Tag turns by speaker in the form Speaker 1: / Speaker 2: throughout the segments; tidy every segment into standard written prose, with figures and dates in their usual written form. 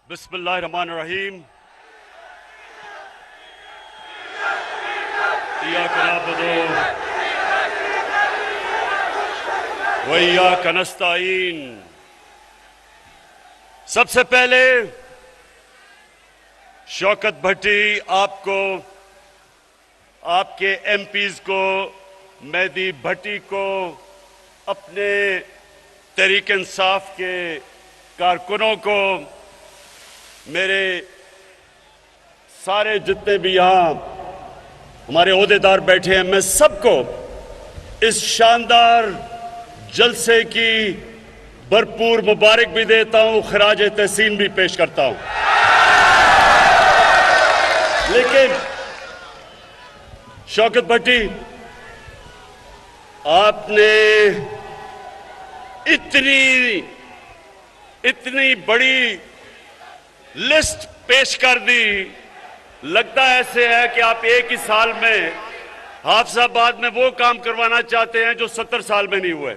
Speaker 1: बिस्मिल्लाहिर्रहमानिर्रहीम। इय्याका नअबुदु व इय्याका नस्तईन। सबसे पहले शौकत भट्टी आपको, आपके एमपीज को, मेहदी भट्टी को, अपने तहरीक इंसाफ के कारकुनों को, मेरे सारे जितने भी यहां हमारे ओहदेदार बैठे हैं, मैं सबको इस शानदार जलसे की भरपूर मुबारक भी देता हूं, खराज तहसीन भी पेश करता हूं। लेकिन शौकत भट्टी, आपने इतनी बड़ी लिस्ट पेश कर दी, लगता ऐसे है कि आप एक ही साल में हाफिजाबाद में वो काम करवाना चाहते हैं जो 70 साल में नहीं हुए।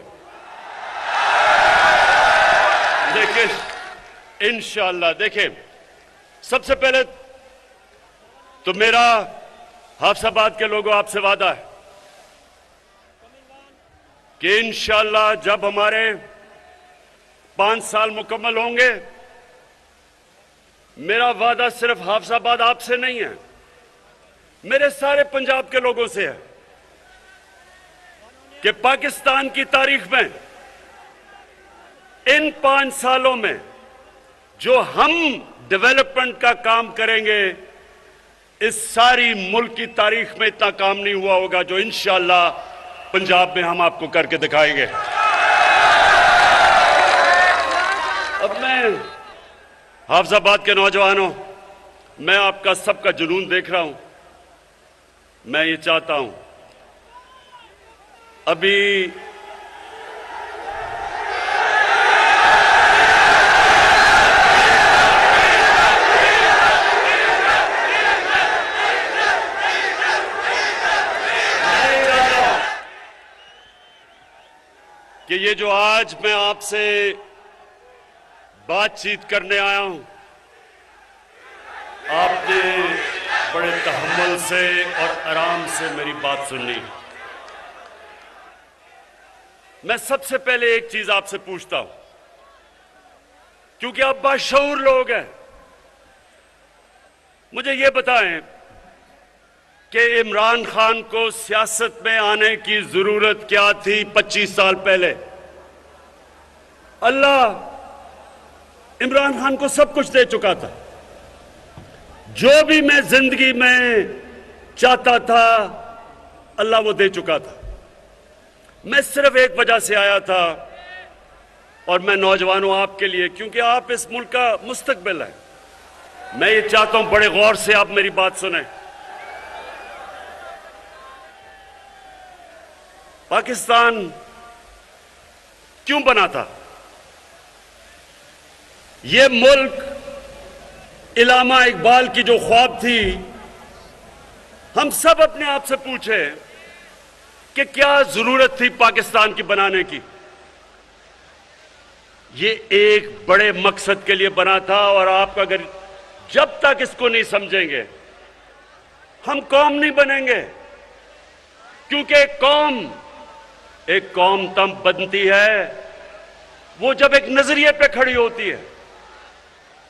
Speaker 1: देखिए इंशाअल्लाह, देखिए सबसे पहले तो मेरा हाफिजाबाद के लोगों आपसे वादा है कि इंशाअल्लाह जब हमारे 5 साल मुकम्मल होंगे, मेरा वादा सिर्फ हाफिजाबाद आपसे नहीं है, मेरे सारे पंजाब के लोगों से है कि पाकिस्तान की तारीख में इन 5 सालों में जो हम डेवलपमेंट का काम करेंगे, इस सारी मुल्क की तारीख में इतना काम नहीं हुआ होगा जो इंशाअल्लाह पंजाब में हम आपको करके दिखाएंगे। अब मैं हाफिजाबाद के नौजवानों, मैं आपका सबका जुनून देख रहा हूं। मैं ये चाहता हूं, अभी कि ये जो आज मैं आपसे बातचीत करने आया हूं, आपने बड़े तहम्मुल से और आराम से मेरी बात सुननी। मैं सबसे पहले एक चीज आपसे पूछता हूं, क्योंकि आप बाशऊर लोग हैं, मुझे ये बताएं कि इमरान खान को सियासत में आने की जरूरत क्या थी 25 साल पहले? अल्लाह इमरान खान को सब कुछ दे चुका था, जो भी मैं जिंदगी में चाहता था अल्लाह वो दे चुका था। मैं सिर्फ एक वजह से आया था, और मैं नौजवानों आपके लिए, क्योंकि आप इस मुल्क का मुस्तकबिल है, मैं ये चाहता हूं बड़े गौर से आप मेरी बात सुने। पाकिस्तान क्यों बना था? ये मुल्क इल्लामा इकबाल की जो ख्वाब थी, हम सब अपने आप से पूछे कि क्या जरूरत थी पाकिस्तान की बनाने की? ये एक बड़े मकसद के लिए बना था, और आप अगर जब तक इसको नहीं समझेंगे, हम कौम नहीं बनेंगे। क्योंकि एक कौम तब बनती है वो जब एक नजरिए पे खड़ी होती है।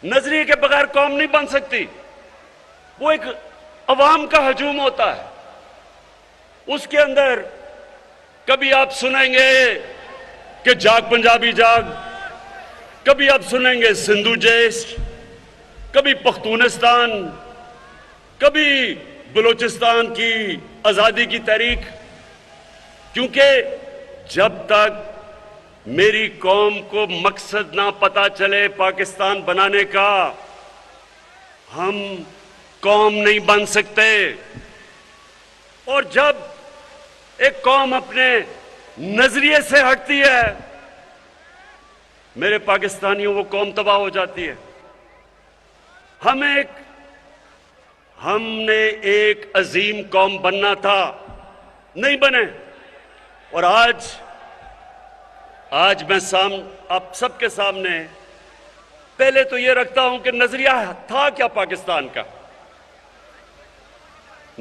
Speaker 1: नजरिए के बगैर कौम नहीं बन सकती। वो एक अवाम का हजूम होता है, उसके अंदर कभी आप सुनेंगे कि जाग पंजाबी जाग, कभी आप सुनेंगे सिंधु जैश, कभी पख्तूनिस्तान, कभी बलूचिस्तान की आजादी की तहरीक। क्योंकि जब तक मेरी कौम को मकसद ना पता चले पाकिस्तान बनाने का, हम कौम नहीं बन सकते। और जब एक कौम अपने नजरिए से हटती है, मेरे पाकिस्तानियों, वो कौम तबाह हो जाती है। हमने एक अजीम कौम बनना था, नहीं बने। और आज मैं आप सबके सामने पहले तो यह रखता हूं कि नजरिया था क्या पाकिस्तान का।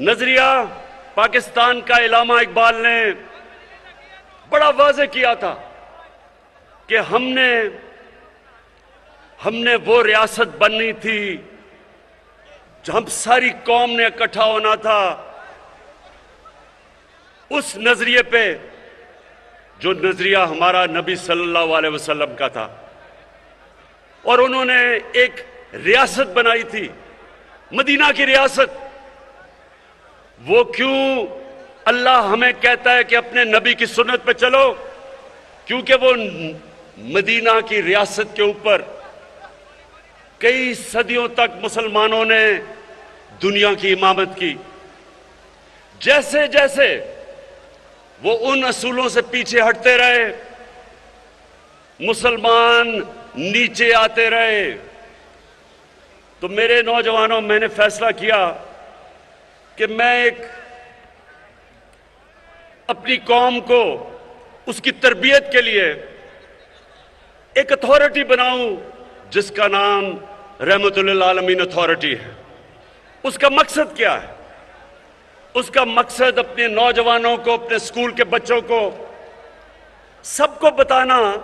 Speaker 1: नजरिया पाकिस्तान का इल्लामा इकबाल ने बड़ा वाज़ेह किया था कि हमने वो रियासत बननी थी जहां सारी कौम ने इकट्ठा होना था। उस नजरिए पे जो नजरिया हमारा नबी सल्लल्लाहु अलैहि वसल्लम का था, और उन्होंने एक रियासत बनाई थी, मदीना की रियासत। वो क्यों अल्लाह हमें कहता है कि अपने नबी की सुन्नत पे चलो? क्योंकि वो मदीना की रियासत के ऊपर कई सदियों तक मुसलमानों ने दुनिया की इमामत की। जैसे जैसे वो उन असूलों से पीछे हटते रहे, मुसलमान नीचे आते रहे। तो मेरे नौजवानों, मैंने फैसला किया कि मैं अपनी कौम को उसकी तरबियत के लिए एक अथॉरिटी बनाऊं जिसका नाम रहमतुल आलमीन अथॉरिटी है। उसका मकसद क्या है? उसका मकसद अपने नौजवानों को, अपने स्कूल के बच्चों को, सबको बताना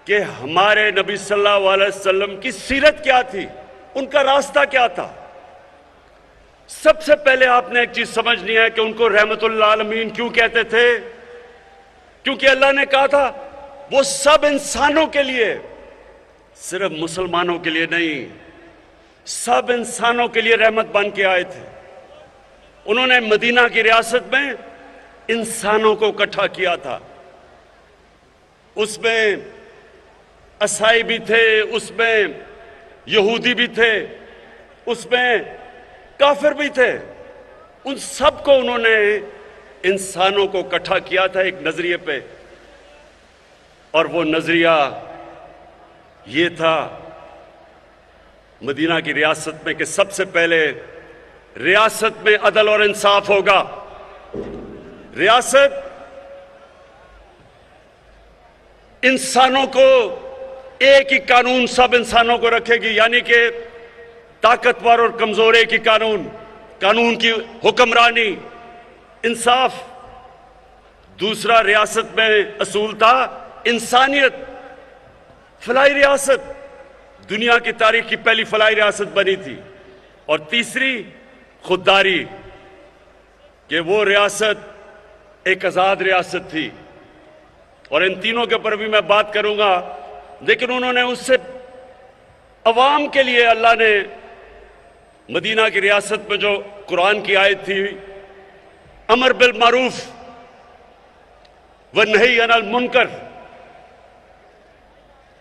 Speaker 1: कि हमारे नबी सल्लल्लाहु अलैहि वसल्लम की सीरत क्या थी, उनका रास्ता क्या था। सबसे पहले आपने एक चीज समझनी है कि उनको रहमतुल आलमीन क्यों कहते थे? क्योंकि अल्लाह ने कहा था वो सब इंसानों के लिए, सिर्फ मुसलमानों के लिए नहीं, सब इंसानों के लिए रहमत बन के आए थे। उन्होंने मदीना की रियासत में इंसानों को इकट्ठा किया था। उसमें ईसाई भी थे, उसमें यहूदी भी थे, उसमें काफिर भी थे। उन सबको उन्होंने, इंसानों को इकट्ठा किया था एक नजरिए पे। और वो नजरिया ये था मदीना की रियासत में कि सबसे पहले रियासत में अदल और इंसाफ होगा। रियासत इंसानों को एक ही कानून सब इंसानों को रखेगी, यानी कि ताकतवर और कमजोर एक ही कानून, कानून की हुक्मरानी, इंसाफ। दूसरा रियासत में असूल था इंसानियत, फलाही रियासत, दुनिया की तारीख की पहली फलाही रियासत बनी थी। और तीसरी खुददारी, कि वो रियासत एक आजाद रियासत थी। और इन तीनों के ऊपर भी मैं बात करूंगा, लेकिन उन्होंने उससे अवाम के लिए अल्लाह ने मदीना की रियासत में जो कुरान की आयत थी, अमर बिल मारूफ व नही अनिल मुनकर,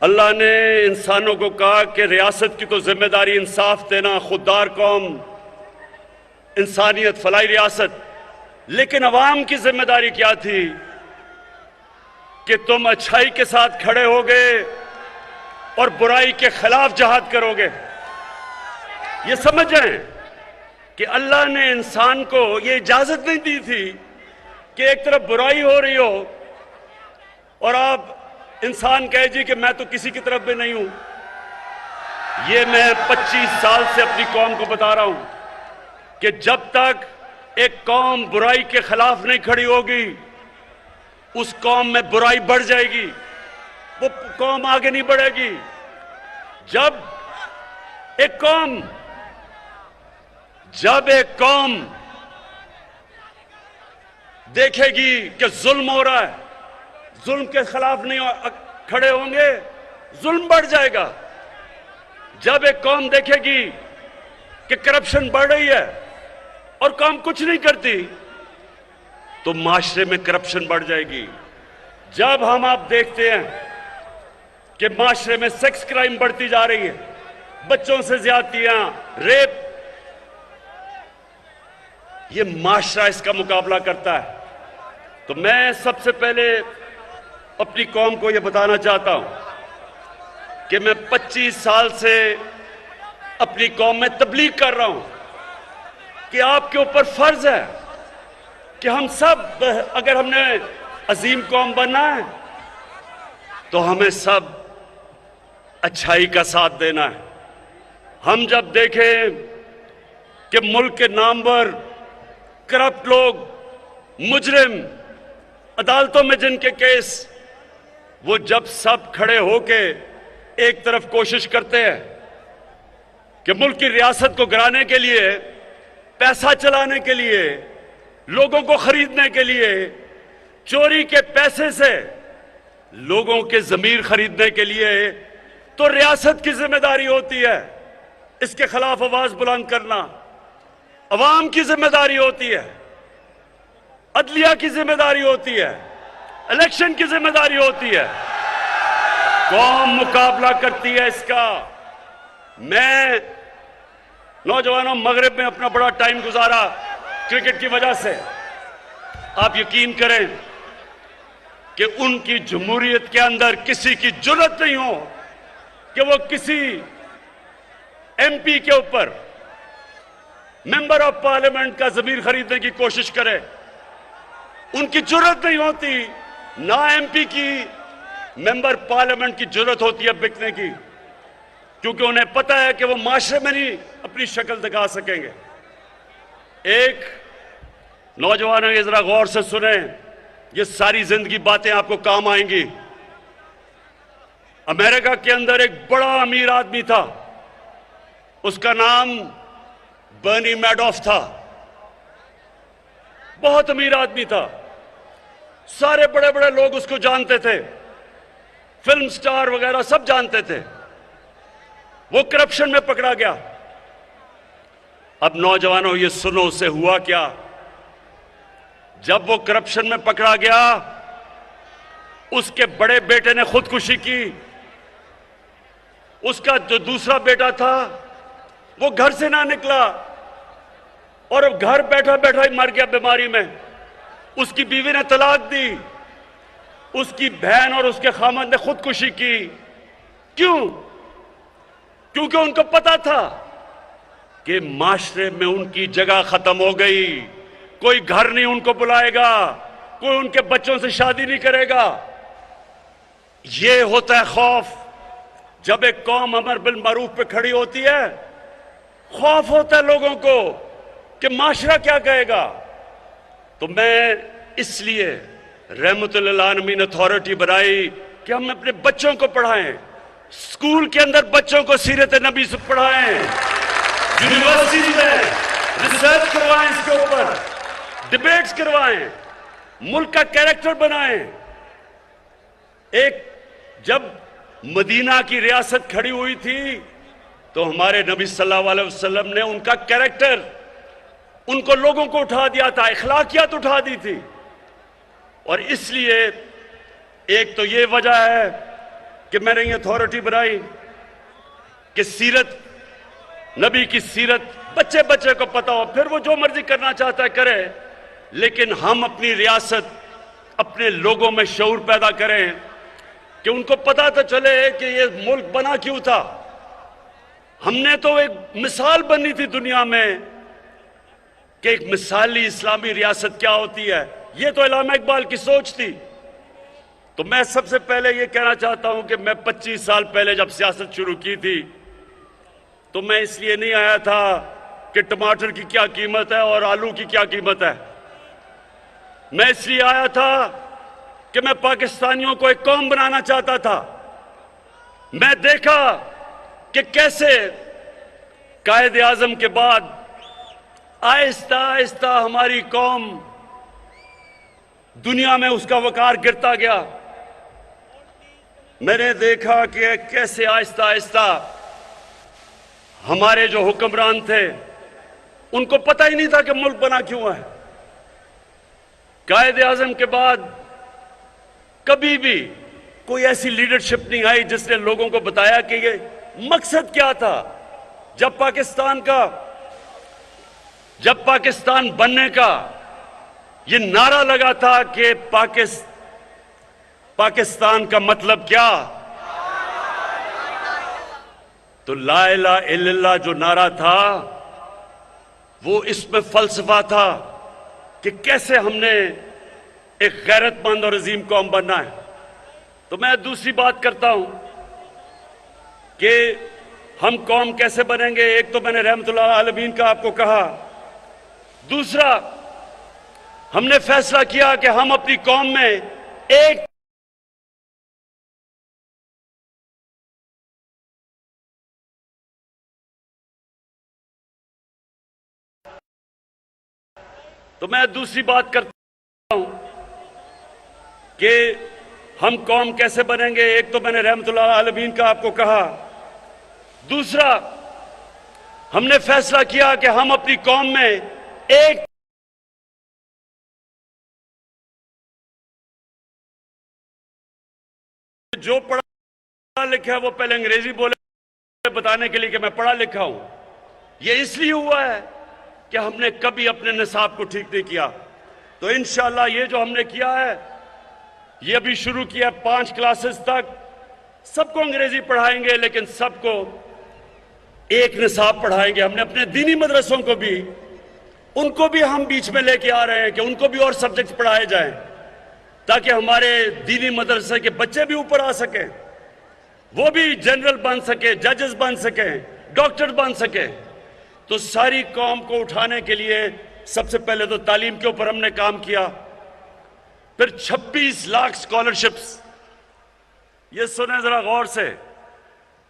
Speaker 1: अल्लाह ने इंसानों को कहा कि रियासत की तो जिम्मेदारी इंसाफ देना, खुददार कौम, इंसानियत, फलाही रियासत, लेकिन अवाम की जिम्मेदारी क्या थी कि तुम अच्छाई के साथ खड़े होगे और बुराई के खिलाफ जहाद करोगे। ये समझ जाएं कि अल्लाह ने इंसान को ये इजाजत नहीं दी थी कि एक तरफ बुराई हो रही हो और आप इंसान कहे जी कि मैं तो किसी की तरफ भी नहीं हूं। ये मैं 25 साल से अपनी कौम को बता रहा हूं कि जब तक एक कौम बुराई के खिलाफ नहीं खड़ी होगी, उस कौम में बुराई बढ़ जाएगी, वो कौम आगे नहीं बढ़ेगी। जब एक कौम देखेगी कि जुल्म हो रहा है, जुल्म के खिलाफ नहीं खड़े होंगे, जुल्म बढ़ जाएगा। जब एक कौम देखेगी कि करप्शन बढ़ रही है और कौम कुछ नहीं करती, तो माशरे में करप्शन बढ़ जाएगी। जब आप देखते हैं कि माशरे में सेक्स क्राइम बढ़ती जा रही है, बच्चों से ज्यादतियां, रेप, ये माशरा इसका मुकाबला करता है। तो मैं सबसे पहले अपनी कौम को यह बताना चाहता हूं कि मैं 25 साल से अपनी कौम में तबलीग कर रहा हूं कि आपके ऊपर फर्ज है कि हम सब, अगर हमने अजीम कौम बनना है तो हमें सब अच्छाई का साथ देना है। हम जब देखें कि मुल्क के नामवर करप्ट लोग, मुजरिम, अदालतों में जिनके केस, वो जब सब खड़े होके एक तरफ कोशिश करते हैं कि मुल्क की रियासत को गिराने के लिए, पैसा चलाने के लिए, लोगों को खरीदने के लिए, चोरी के पैसे से लोगों के जमीर खरीदने के लिए, तो रियासत की जिम्मेदारी होती है इसके खिलाफ आवाज बुलंद करना, अवाम की जिम्मेदारी होती है, अदलिया की जिम्मेदारी होती है, इलेक्शन की जिम्मेदारी होती है। कौम मुकाबला करती है इसका। मैं नौजवानों मगरिब में अपना बड़ा टाइम गुजारा क्रिकेट की वजह से। आप यकीन करें कि उनकी जमहूरियत के अंदर किसी की जुर्रत नहीं हो कि वो किसी एमपी के ऊपर, मेंबर ऑफ पार्लियामेंट का जमीर खरीदने की कोशिश करे। उनकी जुर्रत नहीं होती, ना एमपी की, मेंबर पार्लियामेंट की जुर्रत होती है बिकने की, क्योंकि उन्हें पता है कि वो माशरे में नहीं अपनी शक्ल दिखा सकेंगे। एक नौजवानों ये जरा गौर से सुने, ये सारी जिंदगी बातें आपको काम आएंगी। अमेरिका के अंदर एक बड़ा अमीर आदमी था, उसका नाम बर्नी मैडॉफ था। बहुत अमीर आदमी था, सारे बड़े बड़े लोग उसको जानते थे, फिल्म स्टार वगैरह सब जानते थे। वो करप्शन में पकड़ा गया। अब नौजवानों ये सुनो, उसे हुआ क्या? जब वो करप्शन में पकड़ा गया, उसके बड़े बेटे ने खुदकुशी की। उसका जो दूसरा बेटा था वो घर से ना निकला और अब घर बैठा बैठा ही मर गया बीमारी में। उसकी बीवी ने तलाक दी, उसकी बहन और उसके खामद ने खुदकुशी की। क्यों? क्योंकि उनको पता था कि माशरे में उनकी जगह खत्म हो गई। कोई घर नहीं उनको बुलाएगा, कोई उनके बच्चों से शादी नहीं करेगा। ये होता है खौफ। जब एक कौम अमर बिल मारूफ पे खड़ी होती है, खौफ होता है लोगों को कि माशरा क्या कहेगा। तो मैं इसलिए रहमतुल्लिल आलमीन अथॉरिटी बनाई कि हम अपने बच्चों को पढ़ाएं, स्कूल के अंदर बच्चों को सीरत नबी से पढ़ाएं, यूनिवर्सिटी में रिसर्च करवाएं, इसके ऊपर डिबेट्स करवाएं, मुल्क का कैरेक्टर बनाएं। एक जब मदीना की रियासत खड़ी हुई थी तो हमारे नबी सल्लल्लाहु अलैहि वसल्लम ने उनका कैरेक्टर, उनको लोगों को उठा दिया था, अखलाकियात उठा दी थी। और इसलिए एक तो ये वजह है कि मैंने ये अथॉरिटी बनाई कि सीरत, नबी की सीरत बच्चे बच्चे को पता हो, फिर वो जो मर्जी करना चाहता है करे, लेकिन हम अपनी रियासत, अपने लोगों में शऊर पैदा करें कि उनको पता तो चले कि ये मुल्क बना क्यों था। हमने तो एक मिसाल बननी थी दुनिया में कि एक मिसाली इस्लामी रियासत क्या होती है। ये तो अल्लामा इकबाल की सोच थी। तो मैं सबसे पहले ये कहना चाहता हूं कि मैं 25 साल पहले जब सियासत शुरू की थी तो मैं इसलिए नहीं आया था कि टमाटर की क्या कीमत है और आलू की क्या कीमत है। मैं इसलिए आया था कि मैं पाकिस्तानियों को एक कौम बनाना चाहता था। मैं देखा कि कैसे कायद आजम के बाद आहिस्ता आहिस्ता हमारी कौम, दुनिया में उसका वकार गिरता गया। मैंने देखा कि कैसे आहिस्ता आहिस्ता हमारे जो हुक्मरान थे उनको पता ही नहीं था कि मुल्क बना क्यों है। कायद आजम के बाद कभी भी कोई ऐसी लीडरशिप नहीं आई जिसने लोगों को बताया कि ये मकसद क्या था। जब पाकिस्तान बनने का ये नारा लगा था कि पाकिस्तान का मतलब क्या, तो ला इलाहा इल्लल्लाह जो नारा था वो इसमें फलसफा था कि कैसे हमने एक गैरतमंद और अजीम कौम बनना है। तो मैं दूसरी बात करता हूं कि हम कौम कैसे बनेंगे। एक तो मैंने रहमतुल्लाह आलमीन का आपको कहा, दूसरा हमने फैसला किया कि हम अपनी कौम में एक तो मैं दूसरी बात करता हूं कि हम कौम कैसे बनेंगे। एक तो मैंने रहमतुल्लाह आलमीन का आपको कहा, दूसरा हमने फैसला किया कि हम अपनी कौम में एक जो पढ़ा लिखा है वो पहले अंग्रेजी बोले बताने के लिए कि मैं पढ़ा लिखा हूं। यह इसलिए हुआ है कि हमने कभी अपने निसाब को ठीक नहीं किया। तो इंशाअल्लाह ये जो हमने किया है, ये अभी शुरू किया 5 क्लासेस तक, सबको अंग्रेजी पढ़ाएंगे लेकिन सबको एक निसाब पढ़ाएंगे। हमने अपने दीनी मदरसों को भी, उनको भी हम बीच में लेके आ रहे हैं कि उनको भी और सब्जेक्ट पढ़ाए जाएं ताकि हमारे दीनी मदरसे के बच्चे भी ऊपर आ सके, वो भी जनरल बन सके, जजेस बन सके, डॉक्टर बन सके। तो सारी कौम को उठाने के लिए सबसे पहले तो तालीम के ऊपर हमने काम किया, फिर 26 लाख स्कॉलरशिप्स, ये सुने जरा गौर से,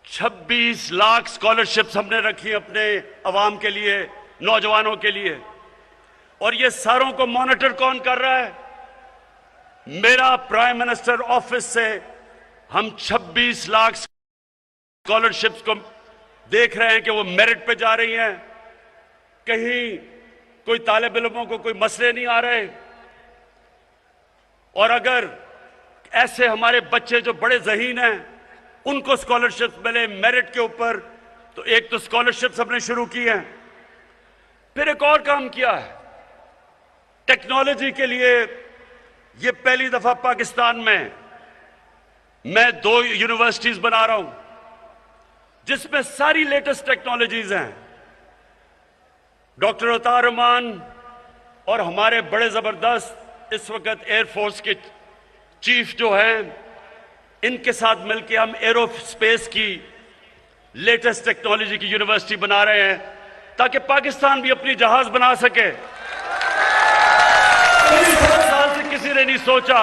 Speaker 1: 26 लाख स्कॉलरशिप्स हमने रखी अपने अवाम के लिए, नौजवानों के लिए। और ये सारों को मॉनिटर कौन कर रहा है? मेरा प्राइम मिनिस्टर ऑफिस से हम 26 लाख स्कॉलरशिप्स को देख रहे हैं कि वो मेरिट पे जा रही हैं, कहीं कोई तालिब इल्मों को कोई मसले नहीं आ रहे। और अगर ऐसे हमारे बच्चे जो बड़े ज़हीन हैं उनको स्कॉलरशिप मिले मेरिट के ऊपर, तो एक तो स्कॉलरशिप्स हमने शुरू की हैं। फिर एक और काम किया है टेक्नोलॉजी के लिए। ये पहली दफा पाकिस्तान में मैं 2 यूनिवर्सिटीज बना रहा हूं जिसमें सारी लेटेस्ट टेक्नोलॉजीज हैं। डॉक्टर अतार रहमान और हमारे बड़े जबरदस्त इस वक्त एयरफोर्स के चीफ जो हैं, इनके साथ मिलकर हम एरोस्पेस की लेटेस्ट टेक्नोलॉजी की यूनिवर्सिटी बना रहे हैं ताकि पाकिस्तान भी अपनी जहाज बना सके। 30 साल से किसी ने नहीं सोचा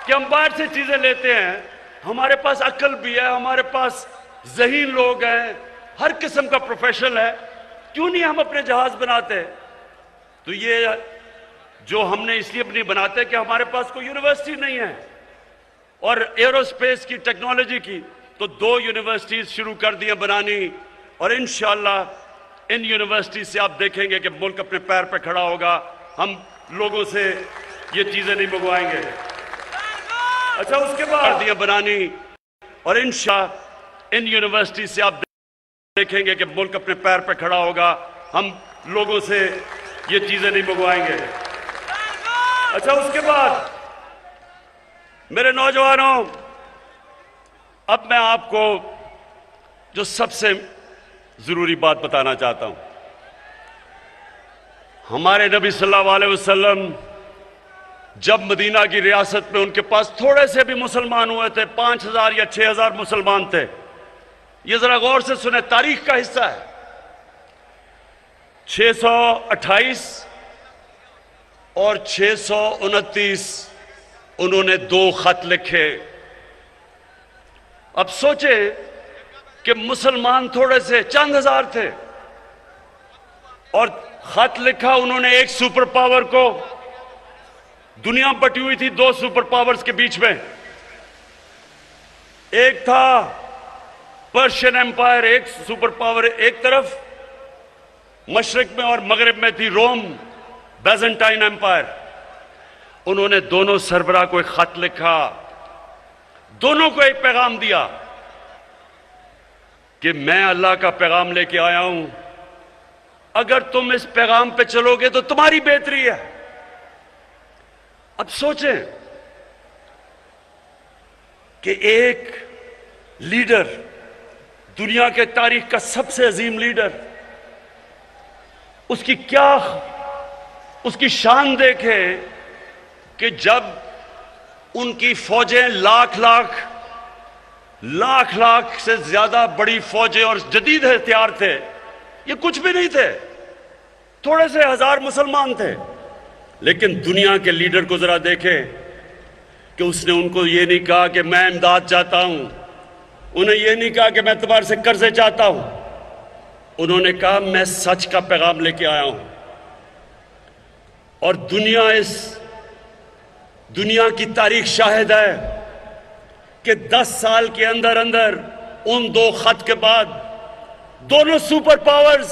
Speaker 1: कि हम बाहर से चीजें लेते हैं, हमारे पास अक्ल भी है, हमारे पास ज़हीन लोग हैं, हर किस्म का प्रोफेशन है, क्यों नहीं हम अपने जहाज बनाते? तो ये जो हमने इसलिए नहीं बनाते कि हमारे पास कोई यूनिवर्सिटी नहीं है। और एरोस्पेस की टेक्नोलॉजी की तो 2 यूनिवर्सिटीज शुरू कर दी बनानी, और इंशाअल्लाह इन यूनिवर्सिटी से आप देखेंगे कि मुल्क अपने पैर पे खड़ा होगा। हम लोगों से ये चीजें नहीं मंगवाएंगे। अच्छा, उसके बाद दिया बनानी, और इंशाअल्लाह इन यूनिवर्सिटी से आप देखेंगे कि मुल्क अपने पैर पे खड़ा होगा। हम लोगों से ये चीजें नहीं मंगवाएंगे। अच्छा, उसके बाद मेरे नौजवानों, अब मैं आपको जो सबसे जरूरी बात बताना चाहता हूं। हमारे नबी सल्लल्लाहु अलैहि वसल्लम जब मदीना की रियासत में उनके पास थोड़े से भी मुसलमान हुए थे, 5000 या 6000 मुसलमान थे। ये जरा गौर से सुने, तारीख का हिस्सा है। 628 और 629 उन्होंने 2 खत लिखे। अब सोचें कि मुसलमान थोड़े से चंद हजार थे और खत लिखा उन्होंने एक सुपर पावर को। दुनिया बटी हुई थी 2 सुपर पावर्स के बीच में, एक था पर्शियन एम्पायर, एक सुपर पावर एक तरफ मशरिक में, और मगरिब में थी रोम बैजेंटाइन एम्पायर। उन्होंने दोनों सरबराह को एक खत लिखा, दोनों को एक पैगाम दिया कि मैं अल्लाह का पैगाम लेके आया हूं, अगर तुम इस पैगाम पे चलोगे तो तुम्हारी बेहतरी है। अब सोचें कि एक लीडर, दुनिया के तारीख का सबसे अजीम लीडर, उसकी शान देखें कि जब उनकी फौजें लाख लाख लाख लाख से ज्यादा बड़ी फौजें और जदीद हथियार थे, ये कुछ भी नहीं थे, थोड़े से हजार मुसलमान थे। लेकिन दुनिया के लीडर को जरा देखें कि उसने उनको ये नहीं कहा कि मैं इमदाद चाहता हूं, उन्हें ये नहीं कहा कि मैं तुम्हारे से कर्जे चाहता हूं, उन्होंने कहा मैं सच का पैगाम लेके आया हूं। और दुनिया की तारीख शाहिद है कि 10 साल के अंदर अंदर उन 2 खत के बाद दोनों सुपर पावर्स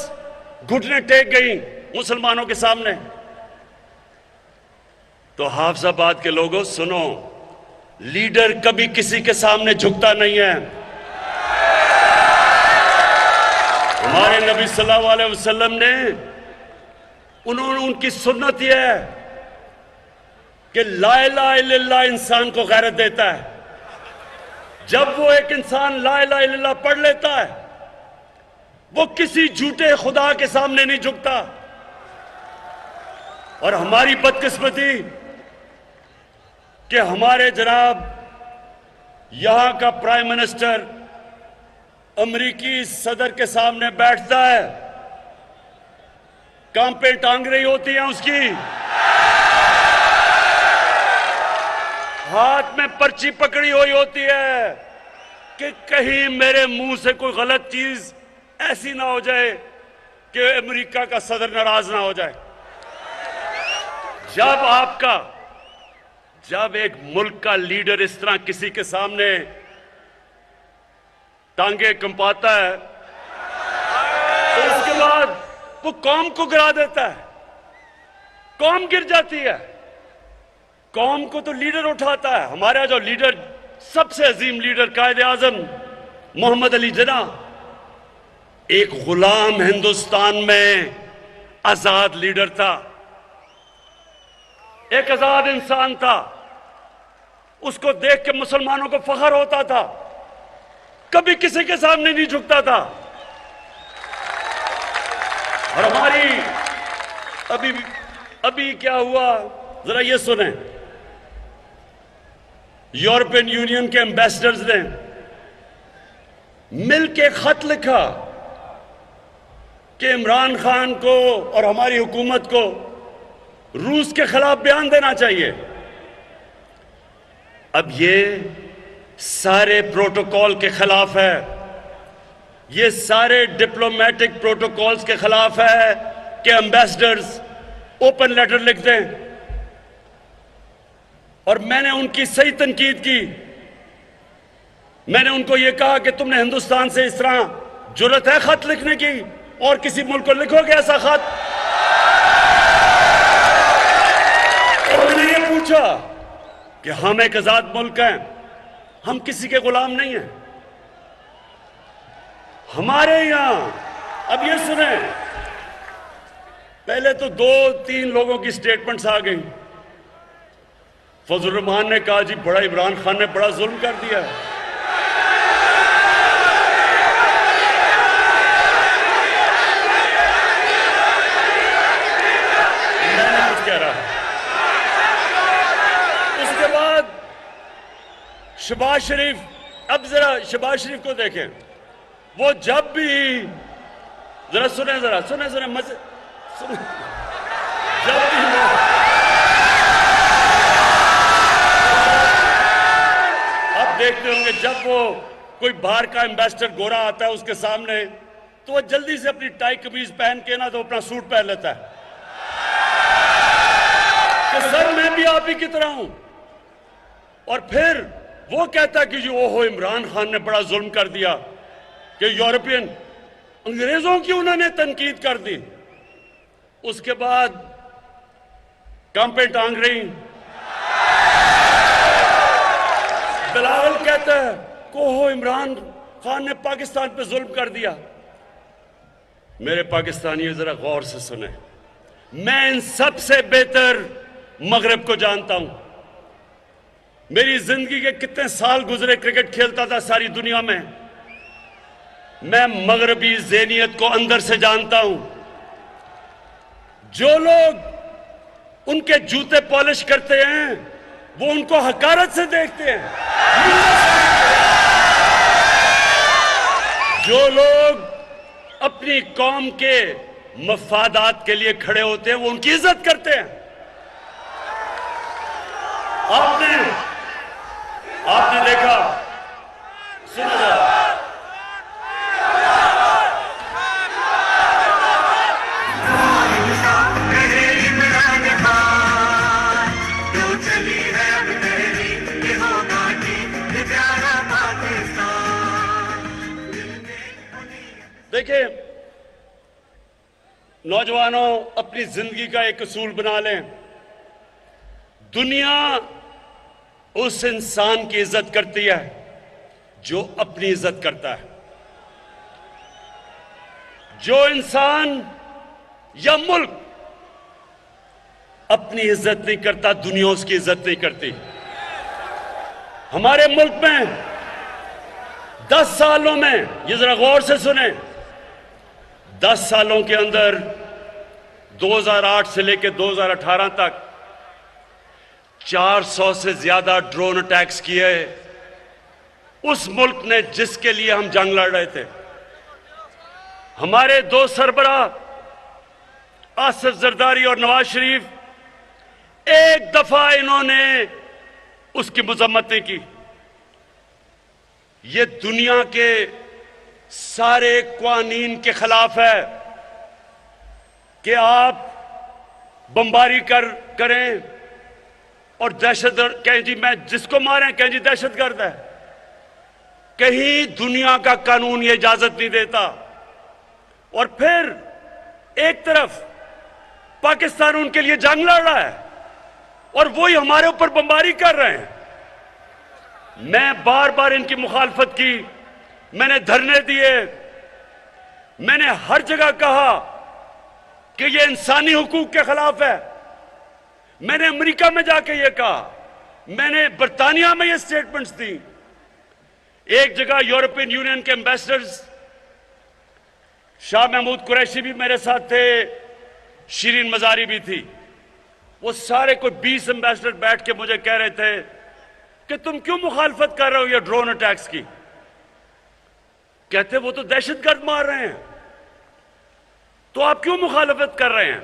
Speaker 1: घुटने टेक गई मुसलमानों के सामने। तो हाफिजाबाद के लोगों सुनो, लीडर कभी किसी के सामने झुकता नहीं है। हमारे नबी सल्लल्लाहु अलैहि वसल्लम ने उनकी सुन्नत यह है कि ला इलाहा इल्लल्लाह इंसान को गैरत देता है। जब वो एक इंसान ला इलाहा इल्लल्लाह पढ़ लेता है, वो किसी झूठे खुदा के सामने नहीं झुकता। और हमारी बदकिस्मती कि हमारे जनाब यहां का प्राइम मिनिस्टर अमेरिकी सदर के सामने बैठता है, काम पे टांग रही होती है उसकी, हाथ में पर्ची पकड़ी हुई होती है कि कहीं मेरे मुंह से कोई गलत चीज ऐसी ना हो जाए कि अमेरिका का सदर नाराज ना हो जाए। जब एक मुल्क का लीडर इस तरह किसी के सामने टांगे कंपाता है, तो उसके बाद वो कौम को गिरा देता है, कौम गिर जाती है। कौम को तो लीडर उठाता है। हमारा जो लीडर, सबसे अजीम लीडर कायदे आजम मोहम्मद अली जिन्ना, एक गुलाम हिंदुस्तान में आजाद लीडर था, एक आजाद इंसान था। उसको देख के मुसलमानों को फख्र होता था, कभी किसी के सामने नहीं झुकता था। और हमारी अभी क्या हुआ जरा ये सुने। यूरोपियन यूनियन के एम्बेसडर्स ने मिलके खत लिखा कि इमरान खान को और हमारी हुकूमत को रूस के खिलाफ बयान देना चाहिए। अब ये सारे प्रोटोकॉल के खिलाफ है, ये सारे डिप्लोमेटिक प्रोटोकॉल्स के खिलाफ है कि एम्बेसडर्स ओपन लेटर लिख दें। और मैंने उनकी सही तनकीद की। मैंने उनको यह कहा कि तुमने हिंदुस्तान से इस तरह जुर्रत है खत लिखने की, और किसी मुल्क को लिखोगे ऐसा खत? और मैंने ये पूछा कि हम एक आजाद मुल्क हैं, हम किसी के गुलाम नहीं हैं। हमारे यहां अब ये सुने, पहले तो 2-3 लोगों की स्टेटमेंट्स आ गई। फजल रहमान ने कहा जी बड़ा इमरान खान ने बड़ा जुल्म कर दिया। मैंने कुछ कह रहा। उसके बाद शहबाज शरीफ, अब जरा शहबाज शरीफ को देखें, वो जब भी जरा सुने मजे सुने, जब भी अब देखते होंगे जब वो कोई बाहर का एम्बेसडर गोरा आता है उसके सामने, तो वो जल्दी से अपनी टाई कमीज पहन के ना तो अपना सूट पहन लेता है कि सर मैं भी आप ही की तरह हूं। और फिर वो कहता कि जी ओहो इमरान खान ने बड़ा जुल्म कर दिया कि यूरोपियन अंग्रेजों की उन्होंने तनकीद कर दी। उसके बाद कांपे टांग रही। बिलावल कहता है कि ओहो इमरान खान ने पाकिस्तान पे जुल्म कर दिया। मेरे पाकिस्तानियों जरा गौर से सुने, मैं इन सबसे बेहतर मगरब को जानता हूं। मेरी जिंदगी के कितने साल गुजरे, क्रिकेट खेलता था सारी दुनिया में। मैं मगरबी ज़हनियत को अंदर से जानता हूं। जो लोग उनके जूते पॉलिश करते हैं वो उनको हकारत से देखते हैं। जो लोग अपनी कौम के मफादात के लिए खड़े होते हैं वो उनकी इज्जत करते हैं। आपने देखा, सुनो जरा, देखिए नौजवानों, अपनी जिंदगी का एक असूल बना लें। दुनिया उस इंसान की इज्जत करती है जो अपनी इज्जत करता है। जो इंसान या मुल्क अपनी इज्जत नहीं करता, दुनिया उसकी इज्जत नहीं करती। हमारे मुल्क में 10 सालों में, ये जरा गौर से सुने, 10 सालों के अंदर 2008 से लेकर 2018 तक 400 से ज्यादा ड्रोन अटैक्स किए उस मुल्क ने जिसके लिए हम जंग लड़ रहे थे। हमारे 2 सरबराह आसिफ जरदारी और नवाज शरीफ, एक दफा इन्होंने उसकी मजम्मत नहीं की। ये दुनिया के सारे कानून के खिलाफ है कि आप बमबारी करें और दहशतगर्द कहें जी, मैं जिसको मारें कहें जी दहशतगर्द है। कहीं दुनिया का कानून ये इजाजत नहीं देता। और फिर एक तरफ पाकिस्तान उनके लिए जंग लड़ रहा है और वही हमारे ऊपर बमबारी कर रहे हैं। मैं बार बार इनकी मुखालफत की, मैंने धरने दिए, मैंने हर जगह कहा कि ये इंसानी हुकूक के खिलाफ है। मैंने अमेरिका में जाके ये कहा, मैंने बरतानिया में ये स्टेटमेंट्स दी। एक जगह यूरोपियन यूनियन के एम्बेसडर्स, शाह महमूद कुरैशी भी मेरे साथ थे, शिरीन मजारी भी थी। वो सारे कोई 20 एम्बेसडर बैठ के मुझे कह रहे थे कि तुम क्यों मुखालफत कर रहे हो ये ड्रोन अटैक्स की। कहते वो तो दहशतगर्द मार रहे हैं, तो आप क्यों मुखालफत कर रहे हैं।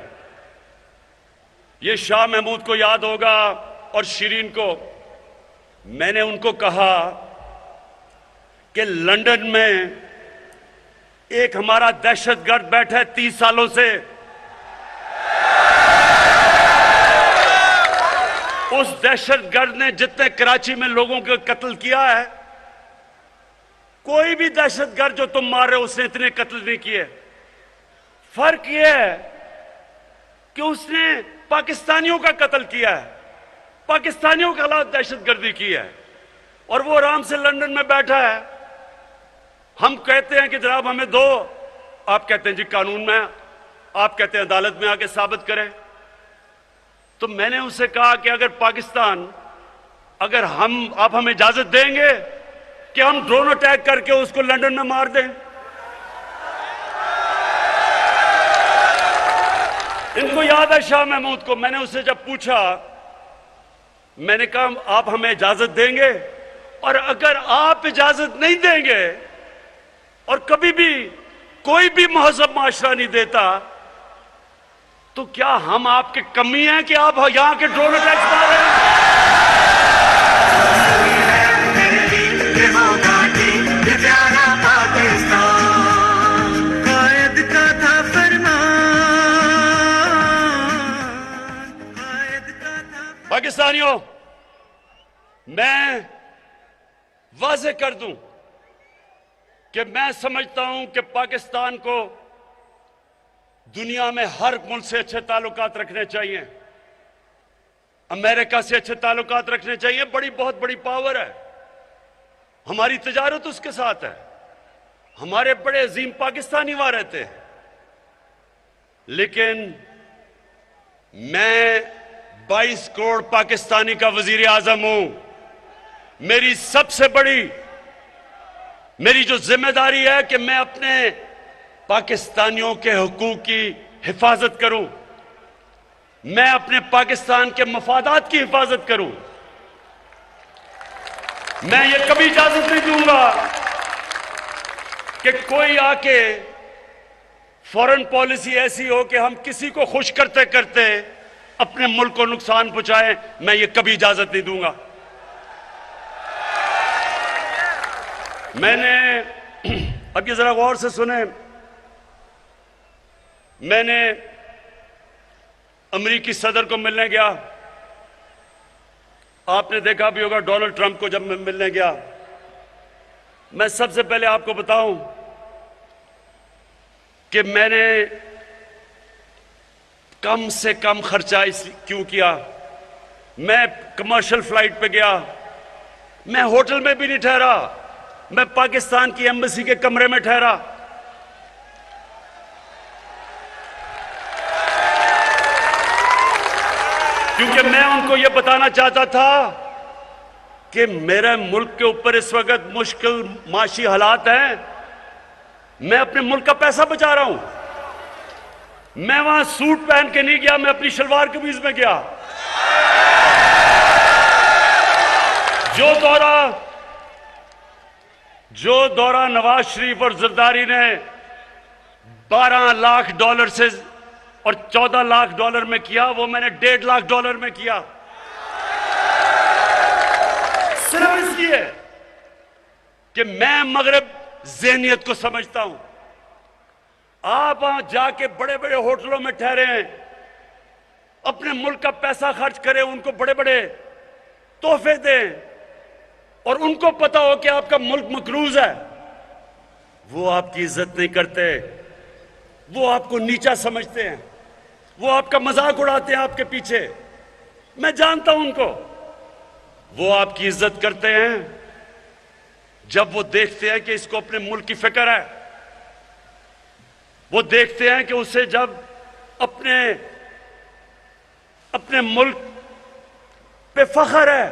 Speaker 1: ये शाह महमूद को याद होगा और शिरीन को। मैंने उनको कहा कि लंदन में एक हमारा दहशतगर्द बैठा है 30 सालों से, उस दहशतगर्द ने जितने कराची में लोगों को कत्ल किया है, कोई भी दहशतगर्द जो तुम मार रहे हो उसने इतने कत्ल नहीं किए। फर्क यह है कि उसने पाकिस्तानियों का कत्ल किया है, पाकिस्तानियों के खिलाफ दहशतगर्दी की है, और वो आराम से लंदन में बैठा है। हम कहते हैं कि जनाब हमें दो, आप कहते हैं जी कानून में, आप कहते हैं अदालत में आके साबित करें। तो मैंने उससे कहा कि अगर पाकिस्तान, अगर आप हमें इजाजत देंगे कि हम ड्रोन अटैक करके उसको लंदन में मार दें। इनको याद है शाह महमूद को। मैंने उससे जब पूछा, मैंने कहा आप हमें इजाजत देंगे, और अगर आप इजाजत नहीं देंगे और कभी भी कोई भी महजब माशरा नहीं देता, तो क्या हम आपके कमी हैं कि आप यहां के ड्रोन अटैक्स मार रहे हैं। पाकिस्तानियों, मैं वाज़ेह कर दूं कि मैं समझता हूं कि पाकिस्तान को दुनिया में हर मुल्क से अच्छे ताल्लुकात रखने चाहिए। अमेरिका से अच्छे ताल्लुकात रखने चाहिए। बहुत बड़ी पावर है, हमारी तिजारत उसके साथ है। हमारे बड़े अजीम पाकिस्तानी वहां रहते हैं। लेकिन मैं 22 करोड़ पाकिस्तानी का वजीर आजम हूं। मेरी जो जिम्मेदारी है कि मैं अपने पाकिस्तानियों के हुकूक की हिफाजत करूं, मैं अपने पाकिस्तान के मफादात की हिफाजत करूं। मैं ये कभी इजाजत नहीं दूंगा कि कोई आके फॉरेन पॉलिसी ऐसी हो कि हम किसी को खुश करते करते अपने मुल्क को नुकसान पहुंचाएं, मैं ये कभी इजाजत नहीं दूंगा। मैंने अब ये जरा गौर से सुने, मैंने अमेरिकी सदर को मिलने गया। आपने देखा भी होगा डोनाल्ड ट्रंप को जब मैं मिलने गया, मैं सबसे पहले आपको बताऊं कि मैंने कम से कम खर्चा क्यों किया। मैं कमर्शियल फ्लाइट पे गया, मैं होटल में भी नहीं ठहरा, मैं पाकिस्तान की एम्बेसी के कमरे में ठहरा। क्योंकि मैं उनको यह बताना चाहता था कि मेरे मुल्क के ऊपर इस वक्त मुश्किल माशी हालात हैं, मैं अपने मुल्क का पैसा बचा रहा हूं। मैं वहां सूट पहन के नहीं गया, मैं अपनी शलवार कमीज में गया। जो दौरा नवाज शरीफ और जरदारी ने $12 लाख से और $14 लाख में किया, वो मैंने $1.5 लाख में किया, सिर्फ इसलिए कि मैं मगरब ज़हनियत को समझता हूं। आप वहां जाके बड़े बड़े होटलों में ठहरे हैं, अपने मुल्क का पैसा खर्च करें, उनको बड़े बड़े तोहफे दें, और उनको पता हो कि आपका मुल्क मकरूज है, वो आपकी इज्जत नहीं करते, वो आपको नीचा समझते हैं, वो आपका मजाक उड़ाते हैं आपके पीछे। मैं जानता हूं उनको। वो आपकी इज्जत करते हैं जब वो देखते हैं कि इसको अपने मुल्क की फिक्र है। वो देखते हैं कि उसे जब अपने मुल्क पे फख्र है,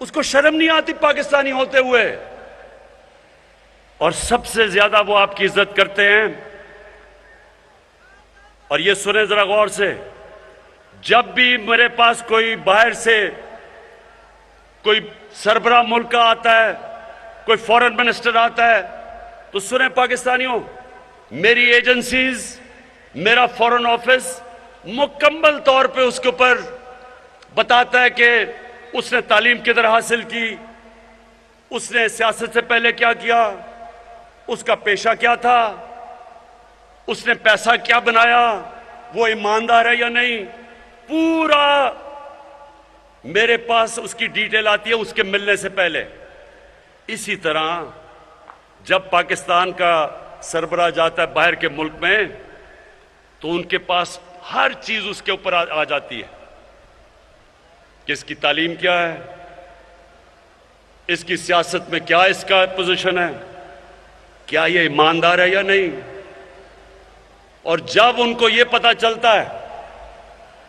Speaker 1: उसको शर्म नहीं आती पाकिस्तानी होते हुए। और सबसे ज्यादा वो आपकी इज्जत करते हैं। और ये सुने जरा गौर से, जब भी मेरे पास कोई बाहर से कोई सरबरा मुल्क का आता है, कोई फॉरेन मिनिस्टर आता है, तो सुने पाकिस्तानियों, मेरी एजेंसीज, मेरा फॉरेन ऑफिस मुकम्मल तौर पे उसके ऊपर बताता है कि उसने तालीम किधर हासिल की, उसने सियासत से पहले क्या किया, उसका पेशा क्या था, उसने पैसा क्या बनाया, वो ईमानदार है या नहीं, पूरा मेरे पास उसकी डिटेल आती है उसके मिलने से पहले। इसी तरह जब पाकिस्तान का सरबराह जाता है बाहर के मुल्क में, तो उनके पास हर चीज उसके ऊपर आ जाती है कि इसकी तालीम क्या है, इसकी सियासत में क्या इसका पोजीशन है, क्या ये ईमानदार है या नहीं। और जब उनको ये पता चलता है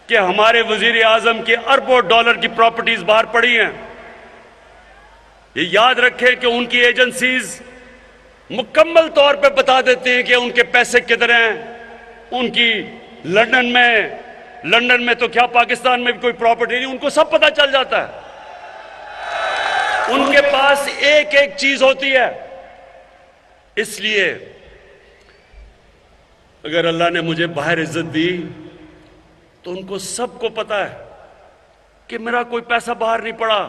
Speaker 1: कि हमारे वजीर आजम के अरबों डॉलर की प्रॉपर्टीज बाहर पड़ी हैं, ये याद रखें कि उनकी एजेंसीज मुकम्मल तौर पे बता देती हैं कि उनके पैसे किधर हैं। उनकी लंदन में तो क्या पाकिस्तान में भी कोई प्रॉपर्टी नहीं, उनको सब पता चल जाता है। उनके पास एक एक चीज होती है। इसलिए अगर अल्लाह ने मुझे बाहर इज्जत दी, तो उनको सबको पता है कि मेरा कोई पैसा बाहर नहीं पड़ा।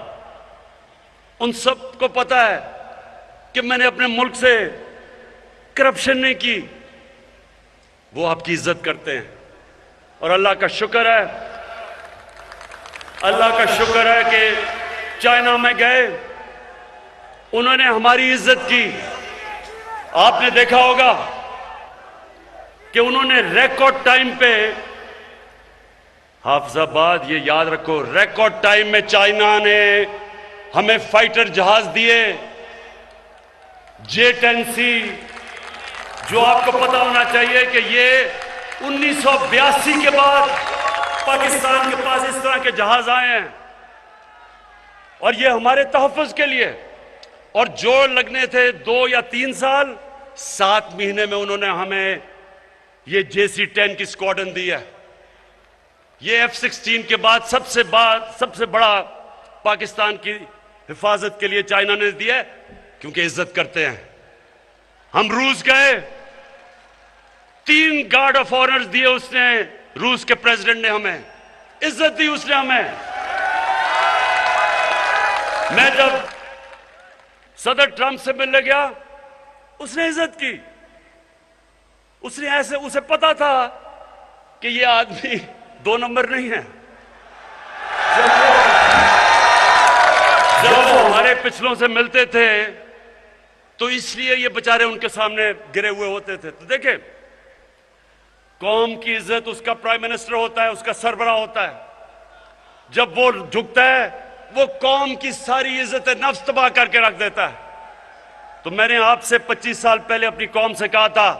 Speaker 1: उन सबको पता है कि मैंने अपने मुल्क से करप्शन नहीं की। वो आपकी इज्जत करते हैं। और अल्लाह का शुक्र है, अल्लाह का शुक्र है कि चाइना में गए, उन्होंने हमारी इज्जत की। आपने देखा होगा कि उन्होंने रिकॉर्ड टाइम पे, हाफिजाबाद ये याद रखो, रिकॉर्ड टाइम में चाइना ने हमें फाइटर जहाज दिए, J-10C, जो आपको पता होना चाहिए कि ये 1982 के बाद पाकिस्तान के पास इस तरह के जहाज आए हैं, और ये हमारे तहफ़्फ़ुज़ के लिए। और जो लगने थे 2 या 3 साल, 7 महीने में उन्होंने हमें ये JC-10 की स्क्वाड्रन दी है। ये F-16 के बाद सबसे बड़ा पाकिस्तान की हिफाजत के लिए चाइना ने दिया है, क्योंकि इज्जत करते हैं। हम रूस गए, 3 गार्ड ऑफ ऑनर दिए उसने, रूस के प्रेसिडेंट ने हमें इज्जत दी, उसने हमें। मैं जब सदर ट्रंप से मिलने गया, उसने इज्जत की। उसने ऐसे, उसे पता था कि ये आदमी 2 नंबर नहीं है। जब वो हमारे पिछलों से मिलते थे तो इसलिए ये बेचारे उनके सामने गिरे हुए होते थे। तो देखें, कौम की इज्जत उसका प्राइम मिनिस्टर होता है, उसका सरबराह होता है। जब वो झुकता है, वो कौम की सारी इज्जत नफ्स तबाह करके रख देता है। तो मैंने आपसे 25 साल पहले अपनी कौम से कहा था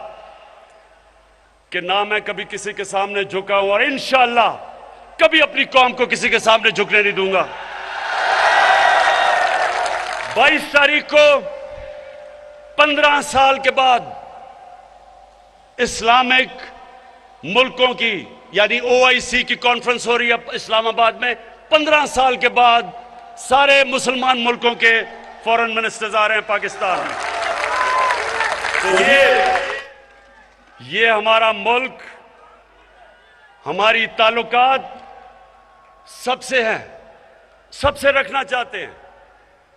Speaker 1: कि ना मैं कभी किसी के सामने झुका हूं और इंशाअल्लाह कभी अपनी कौम को किसी के सामने झुकने नहीं दूंगा। 22 तारीख को 15 साल के बाद इस्लामिक मुल्कों की यानी OIC की कॉन्फ्रेंस हो रही है इस्लामाबाद में। 15 साल के बाद सारे मुसलमान मुल्कों के फॉरेन मिनिस्टर्स आ रहे हैं पाकिस्तान में। तो ये हमारा मुल्क, हमारी ताल्लुकात सबसे है, सबसे रखना चाहते हैं।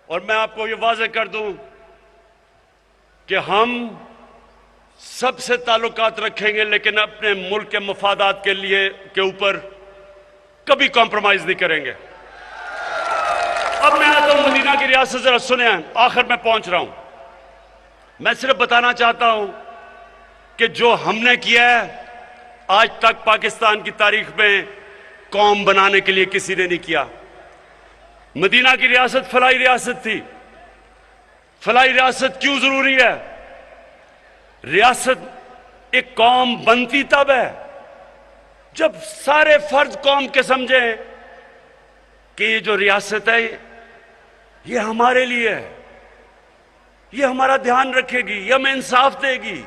Speaker 1: और मैं आपको ये वाज़ेह कर दूं कि हम सबसे ताल्लुकात रखेंगे, लेकिन अपने मुल्क के मफादात के लिए के ऊपर कभी कॉम्प्रोमाइज नहीं करेंगे। अब मैं आता हूं मदीना की रियासत, जरा सुने, आखिर में पहुंच रहा हूं। मैं सिर्फ बताना चाहता हूं कि जो हमने किया है आज तक पाकिस्तान की तारीख में कौम बनाने के लिए किसी ने नहीं किया। मदीना की रियासत फलाई रियासत थी। फलाई रियासत क्यों जरूरी है? रियासत, एक कौम बनती तब है जब सारे फर्ज कौम के समझे कि ये जो रियासत है ये हमारे लिए है, ये हमारा ध्यान रखेगी, ये हमें इंसाफ देगी।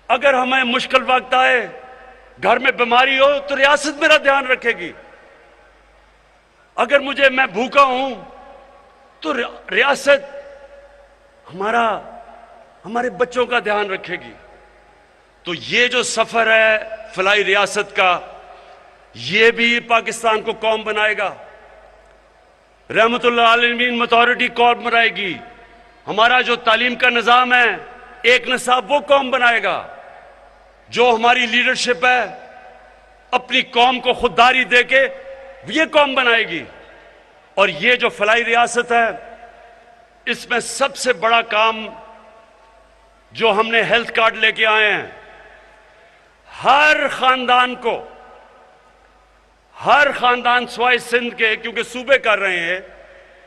Speaker 1: अगर हमें मुश्किल वक्त आए, घर में बीमारी हो, तो रियासत मेरा ध्यान रखेगी। अगर मैं भूखा हूं तो रियासत हमारे बच्चों का ध्यान रखेगी। तो ये जो सफर है फलाई रियासत का, ये भी पाकिस्तान को कौम बनाएगा। रहमतुल्लाह आलमीन अथॉरिटी कौम बनाएगी। हमारा जो तालीम का निजाम है, एक निसाब, वो कौम बनाएगा। जो हमारी लीडरशिप है, अपनी कौम को खुददारी देके ये कौम बनाएगी। और ये जो फलाई रियासत है, इसमें सबसे बड़ा काम जो हमने हेल्थ कार्ड लेके आए हैं, हर खानदान स्वाय सिंध के, क्योंकि सूबे कर रहे हैं,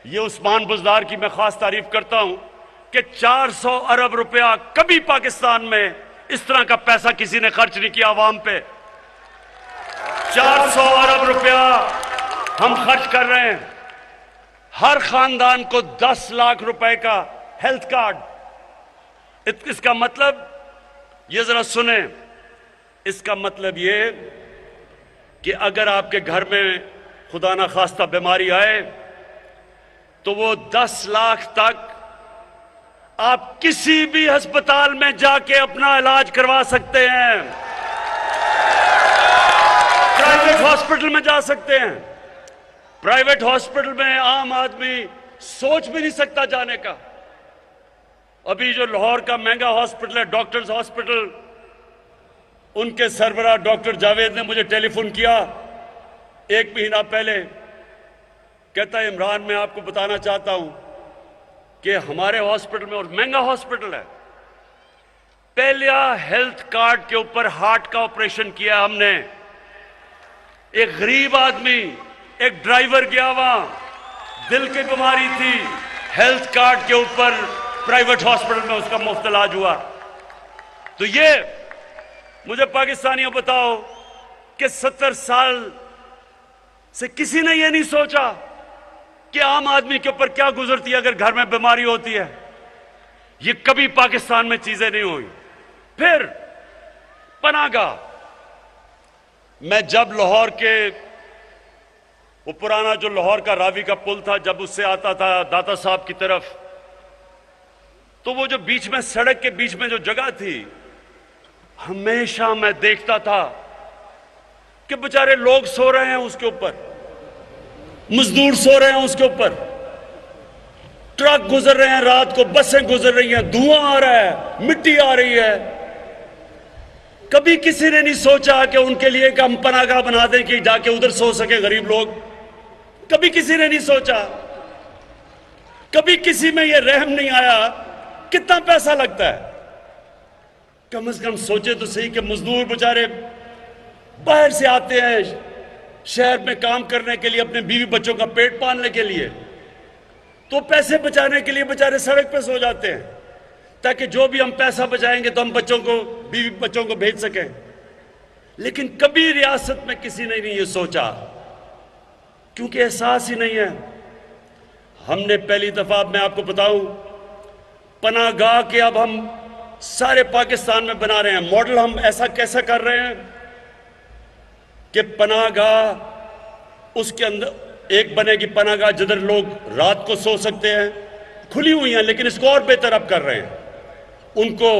Speaker 1: ये उस्मान बुज़दार की मैं खास तारीफ करता हूं कि 400 अरब रुपया कभी पाकिस्तान में इस तरह का पैसा किसी ने खर्च नहीं किया आवाम पे। 400 अरब रुपया हम खर्च कर रहे हैं। हर खानदान को 10 लाख रुपए का हेल्थ कार्ड। इसका मतलब, ये जरा सुने, इसका मतलब ये कि अगर आपके घर में खुदा ना खास्ता बीमारी आए तो वो 10 लाख तक आप किसी भी अस्पताल में जाके अपना इलाज करवा सकते हैं। प्राइवेट हॉस्पिटल में जा सकते हैं। प्राइवेट हॉस्पिटल में आम आदमी सोच भी नहीं सकता जाने का। अभी जो लाहौर का महंगा हॉस्पिटल है, डॉक्टर्स हॉस्पिटल, उनके सरबराह डॉक्टर जावेद ने मुझे टेलीफोन किया 1 महीना पहले। कहता है, इमरान, मैं आपको बताना चाहता हूं कि हमारे हॉस्पिटल में, और महंगा हॉस्पिटल है, पहला हेल्थ कार्ड के ऊपर हार्ट का ऑपरेशन किया हमने। एक गरीब आदमी, एक ड्राइवर गया वहां, दिल की बीमारी थी, हेल्थ कार्ड के ऊपर प्राइवेट हॉस्पिटल में उसका मुफ्त इलाज हुआ। तो ये मुझे पाकिस्तानियों बताओ कि 70 साल से किसी ने यह नहीं सोचा कि आम आदमी के ऊपर क्या गुजरती है अगर घर में बीमारी होती है। ये कभी पाकिस्तान में चीजें नहीं हुई। फिर पनाहगाह, मैं जब लाहौर के, वो पुराना जो लाहौर का रावी का पुल था, जब उससे आता था दाता साहब की तरफ, तो वो जो बीच में, सड़क के बीच में जो जगह थी, हमेशा मैं देखता था कि बेचारे लोग सो रहे हैं उसके ऊपर, मजदूर सो रहे हैं उसके ऊपर, ट्रक गुजर रहे हैं रात को, बसें गुजर रही हैं, धुआं आ रहा है, मिट्टी आ रही है। कभी किसी ने नहीं सोचा कि उनके लिए एक हम पनाहगाह बना दें कि जाके उधर सो सके गरीब लोग। कभी किसी ने नहीं सोचा, कभी किसी में यह रहम नहीं आया। कितना पैसा लगता है, कम से कम सोचे तो सही कि मजदूर बेचारे बाहर से आते हैं शहर में काम करने के लिए, अपने बीवी बच्चों का पेट पालने के लिए, तो पैसे बचाने के लिए बेचारे सड़क पे सो जाते हैं, ताकि जो भी हम पैसा बचाएंगे तो हम बच्चों को, बीवी बच्चों को भेज सकें। लेकिन कभी रियासत में किसी ने नहीं ये सोचा, क्योंकि एहसास ही नहीं है। हमने पहली दफा, मैं आपको बताऊं, पनाहगाह के अब हम सारे पाकिस्तान में बना रहे हैं मॉडल। हम ऐसा कैसा कर रहे हैं कि पनाहगाह, उसके अंदर एक बनेगी पनाहगाह जिधर लोग रात को सो सकते हैं, खुली हुई हैं, लेकिन इसको और बेहतर अब कर रहे हैं। उनको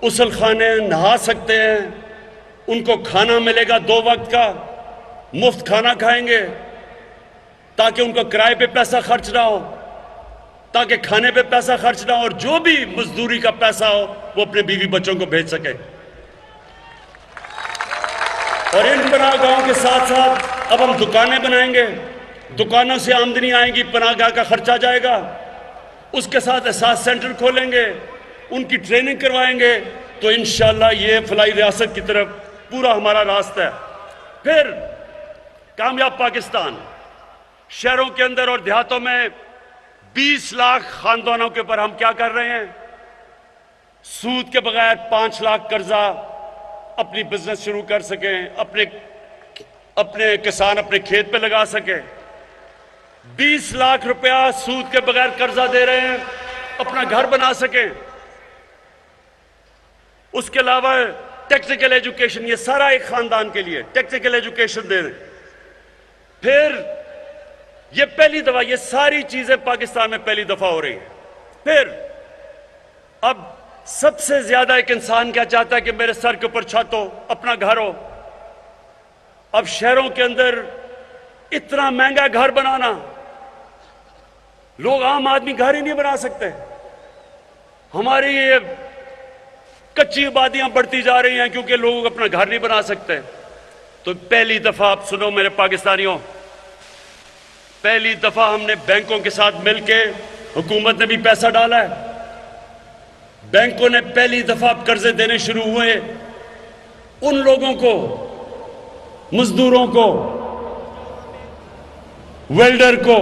Speaker 1: उसल खाने, नहा सकते हैं, उनको खाना मिलेगा 2 वक्त का, मुफ्त खाना खाएंगे, ताकि उनको किराए पे पैसा खर्च ना हो, ताकि खाने पे पैसा खर्च ना हो, और जो भी मजदूरी का पैसा हो वो अपने बीवी बच्चों को भेज सके। और इन पनाहगाहों के साथ साथ अब हम दुकानें बनाएंगे, दुकानों से आमदनी आएगी, पनाहगाह का खर्चा जाएगा। उसके साथ एहसास सेंटर खोलेंगे, उनकी ट्रेनिंग करवाएंगे, तो इंशाअल्लाह ये फलाई रियासत की तरफ पूरा हमारा रास्ता है। फिर कामयाब पाकिस्तान, शहरों के अंदर और देहातों में 20 लाख खानदानों के ऊपर हम क्या कर रहे हैं, सूद के बगैर 5 लाख कर्जा, अपनी बिजनेस शुरू कर सकें, अपने किसान अपने खेत पे लगा सके। 20 लाख रुपया सूद के बगैर कर्जा दे रहे हैं, अपना घर बना सकें। उसके अलावा टेक्निकल एजुकेशन, ये सारा एक खानदान के लिए टेक्निकल एजुकेशन दे रहे हैं। फिर ये पहली दफा, ये सारी चीजें पाकिस्तान में पहली दफा हो रही है। फिर अब सबसे ज्यादा एक इंसान क्या चाहता है कि मेरे सर के ऊपर छत हो, अपना घर हो। अब शहरों के अंदर इतना महंगा घर बनाना, लोग, आम आदमी घर ही नहीं बना सकते। हमारी ये कच्ची आबादियां बढ़ती जा रही हैं क्योंकि लोग अपना घर नहीं बना सकते। तो पहली दफा, आप सुनो मेरे पाकिस्तानियों, पहली दफा हमने बैंकों के साथ मिलकर, हुकूमत ने भी पैसा डाला है, बैंकों ने पहली दफा कर्जे देने शुरू हुए उन लोगों को, मजदूरों को, वेल्डर को,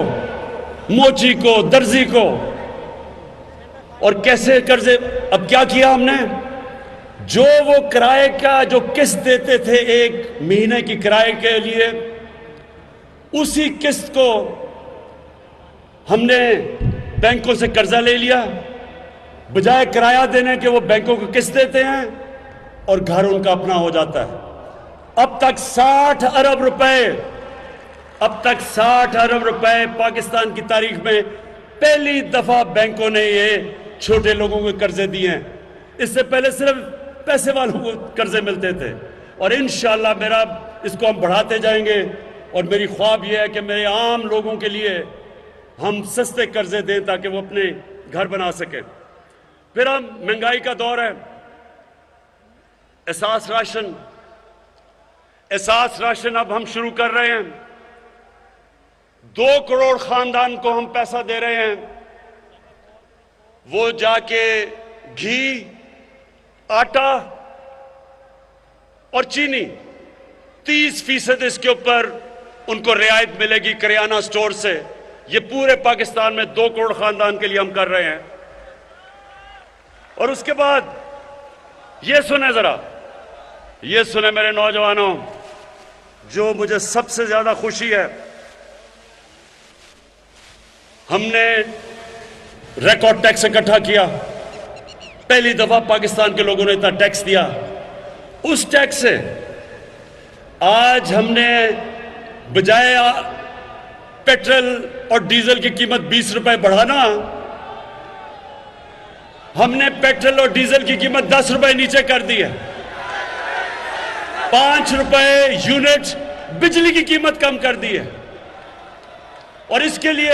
Speaker 1: मोची को, दर्जी को। और कैसे कर्जे, अब क्या किया हमने, जो वो किराए का जो किस्त देते थे 1 महीने की किराए के लिए, उसी किस्त को हमने बैंकों से कर्जा ले लिया, बजाय किराया देने के वो बैंकों को किस्त देते हैं और घर उनका अपना हो जाता है। अब तक 60 अरब रुपए, अब तक 60 अरब रुपए पाकिस्तान की तारीख में पहली दफा बैंकों ने ये छोटे लोगों को कर्जे दिए हैं। इससे पहले सिर्फ पैसे वालों को कर्जे मिलते थे, और इंशाअल्लाह मेरा इसको हम बढ़ाते जाएंगे। और मेरी ख्वाब यह है कि मेरे आम लोगों के लिए हम सस्ते कर्जे दें ताकि वो अपने घर बना सकें। फिर हम, महंगाई का दौर है, एहसास राशन, एहसास राशन अब हम शुरू कर रहे हैं। 2 करोड़ खानदान को हम पैसा दे रहे हैं, वो जाके घी, आटा और चीनी 30% इसके ऊपर उनको रियायत मिलेगी करियाना स्टोर से। ये पूरे पाकिस्तान में 2 करोड़ खानदान के लिए हम कर रहे हैं। और उसके बाद ये सुने जरा, ये सुने मेरे नौजवानों, जो मुझे सबसे ज्यादा खुशी है, हमने रिकॉर्ड टैक्स इकट्ठा किया। पहली दफा पाकिस्तान के लोगों ने इतना टैक्स दिया। उस टैक्स से आज हमने बजाय पेट्रोल और डीजल की कीमत 20 रुपए बढ़ाना, हमने पेट्रोल और डीजल की कीमत 10 रुपए नीचे कर दी है। 5 रुपए यूनिट बिजली की कीमत कम कर दी है। और इसके लिए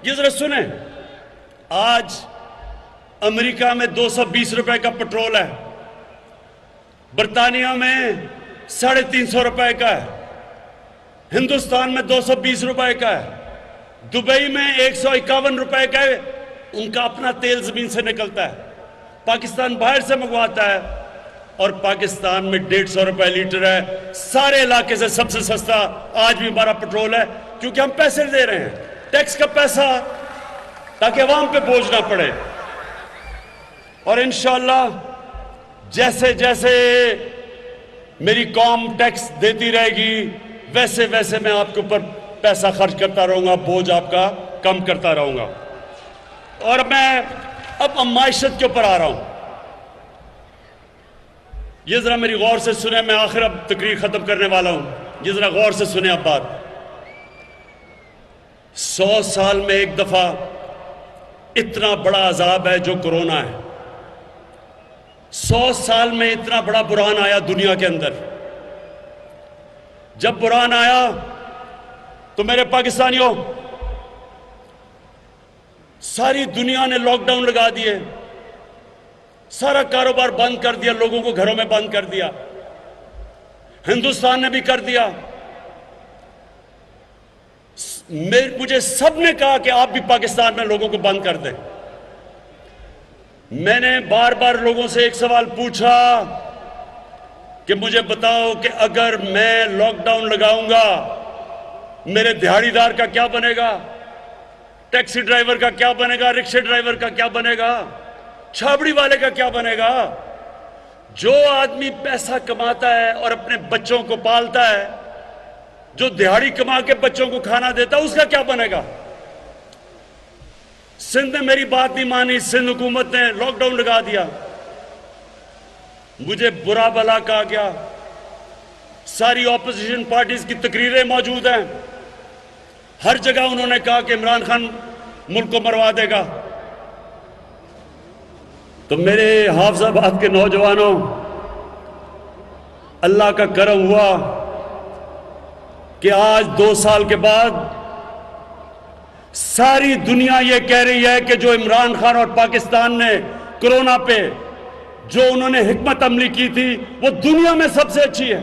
Speaker 1: ये जरा सुने, आज अमेरिका में 220 रुपए का पेट्रोल है, बर्तानिया में 350 रुपए का है, हिंदुस्तान में 220 रुपए का है, दुबई में 151 रुपए का है। उनका अपना तेल जमीन से निकलता है, पाकिस्तान बाहर से मंगवाता है, और पाकिस्तान में 150 रुपए लीटर है। सारे इलाके से सबसे सस्ता आज भी हमारा पेट्रोल है, क्योंकि हम पैसे दे रहे हैं, टैक्स का पैसा, ताकि अवाम पे बोझ ना पड़े। और इंशाअल्लाह जैसे जैसे मेरी कौम टैक्स देती रहेगी, वैसे वैसे मैं आपके ऊपर पैसा खर्च करता रहूंगा, बोझ आपका कम करता रहूंगा। और मैं अब मायशत के ऊपर आ रहा हूं। ये जरा मेरी गौर से सुने, मैं आखिर अब तकरीर खत्म करने वाला हूं। ये जरा गौर से सुने अब बात। 100 साल में एक दफा इतना बड़ा अजाब है जो कोरोना है। 100 साल में इतना बड़ा बुरहान आया दुनिया के अंदर। जब बुरहान आया तो मेरे पाकिस्तानियों, सारी दुनिया ने लॉकडाउन लगा दिए, सारा कारोबार बंद कर दिया, लोगों को घरों में बंद कर दिया। हिंदुस्तान ने भी कर दिया। मुझे सबने कहा कि आप भी पाकिस्तान में लोगों को बंद कर दें। मैंने बार बार लोगों से एक सवाल पूछा कि मुझे बताओ कि अगर मैं लॉकडाउन लगाऊंगा, मेरे दिहाड़ीदार का क्या बनेगा, टैक्सी ड्राइवर का क्या बनेगा, रिक्शा ड्राइवर का क्या बनेगा, छाबड़ी वाले का क्या बनेगा। जो आदमी पैसा कमाता है और अपने बच्चों को पालता है, जो दिहाड़ी कमा के बच्चों को खाना देता है, उसका क्या बनेगा। सिंध ने मेरी बात नहीं मानी, सिंध हुकूमत ने लॉकडाउन लगा दिया। मुझे बुरा भला कहा गया। सारी ऑपोजिशन पार्टीज की तकरीरें मौजूद हैं। हर जगह उन्होंने कहा कि इमरान खान मुल्क को मरवा देगा। तो मेरे हाफिजाबाद के नौजवानों, अल्लाह का करम हुआ कि आज 2 साल के बाद सारी दुनिया ये कह रही है कि जो इमरान खान और पाकिस्तान ने कोरोना पे जो उन्होंने हिकमत अमली की थी, वो दुनिया में सबसे अच्छी है।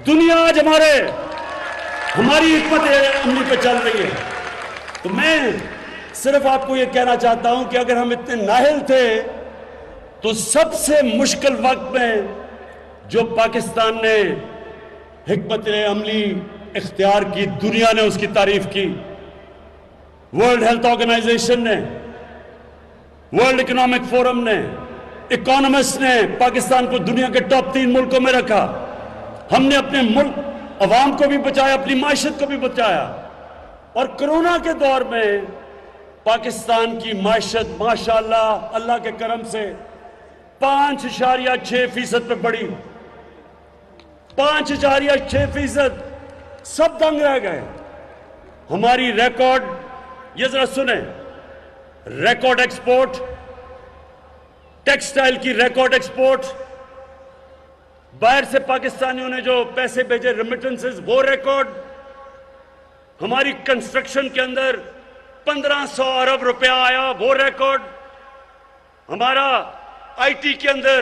Speaker 1: दुनिया आज हमारी हिकमत अमली पे चल रही है। तो मैं सिर्फ आपको ये कहना चाहता हूं कि अगर हम इतने नाहिल थे, तो सबसे मुश्किल वक्त में जो पाकिस्तान ने हिकमत अमली इख्तियार की, दुनिया ने उसकी तारीफ की। वर्ल्ड हेल्थ ऑर्गेनाइजेशन ने, वर्ल्ड इकोनॉमिक फोरम ने, इकोनॉमिस्ट ने पाकिस्तान को दुनिया के टॉप 3 मुल्कों में रखा। हमने अपने मुल्क अवाम को भी बचाया, अपनी मायशत को भी बचाया। और कोरोना के दौर में पाकिस्तान की मायशत माशाअल्लाह अल्लाह के करम से 5.6% पे बढ़ी। 5.6%। सब दंग रह गए। हमारी रिकॉर्ड, ये जरा सुने, रिकॉर्ड एक्सपोर्ट, टेक्सटाइल की रिकॉर्ड एक्सपोर्ट, बाहर से पाकिस्तानियों ने जो पैसे भेजे रेमिटेंसेस, वो रिकॉर्ड। हमारी कंस्ट्रक्शन के अंदर 1500 अरब रुपया आया, वो रिकॉर्ड। हमारा आईटी के अंदर